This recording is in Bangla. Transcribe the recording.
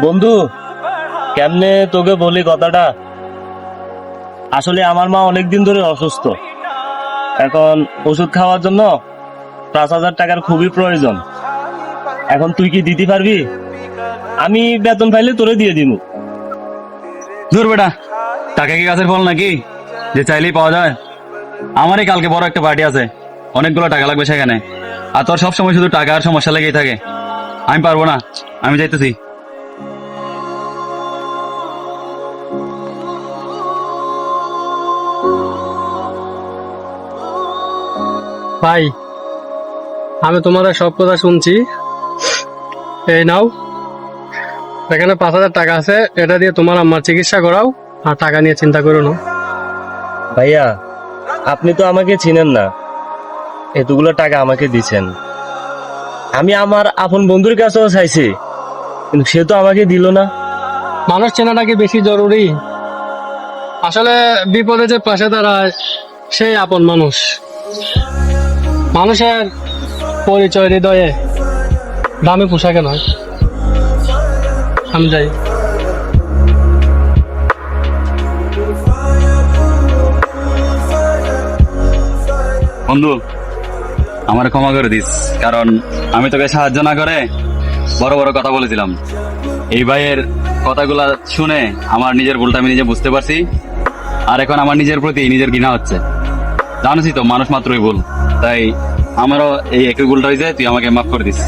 বন্ধু, কেমনে তোকে বলি কথাটা। আসলে আমার মা অনেকদিন ধরে অসুস্থ। এখন ওষুধ খাওয়ার জন্য 5,000 টাকার খুবই প্রয়োজন। এখন তুই কি দিতে পারবি? আমি বেতন পাইলে তোরে দিয়ে দিব। দূর বেটা, টাকা কি গাছের ফল নাকি যে চাইলেই পাওয়া যায়? আমারই কালকে বড় একটা পার্টি আছে, অনেকগুলো টাকা লাগবে সেখানে। আর তোর সবসময় শুধু টাকা আর সমস্যা লেগেই থাকে। আমি পারবো না, আমি যাইতেছি। ভাই, আমি তোমাদের সব কথা শুনছি। এই নাও, এখানে 5,000 টাকা আছে, এটা দিয়ে তোমার আম্মার চিকিৎসা করাও। আর টাকা নিয়ে চিন্তা করো না। ভাইয়া, আপনি তো আমাকে চিনেন না, এতগুলো টাকা আমাকে দিছেন। আমি আমার আপন বন্ধুর কাছেও চাইছি, কিন্তু সে তো আমাকে দিল না। মানুষ চেনাটা কি বেশি জরুরি? আসলে বিপদে যে পাশে দাঁড়ায় সেই আপন মানুষ। মানুষের পরিচয় হৃদয়ে, দামি পোশাকে নয়। আমি যাই। বন্ধু, আমার ক্ষমা করে দিস, কারণ আমি তোকে সাহায্য না করে বড় বড় কথা বলেছিলাম। এই ভাইয়ের কথাগুলা শুনে আমার নিজের ভুলটা আমি নিজে বুঝতে পারছি। আর এখন আমার নিজের প্রতি নিজের ঘৃণা হচ্ছে। জানিসই তো, মানুষ মাত্রই ভুল। তাই আমারও এই একই ভুলটা হয়েছে, তুই আমাকে মাফ করে দিস।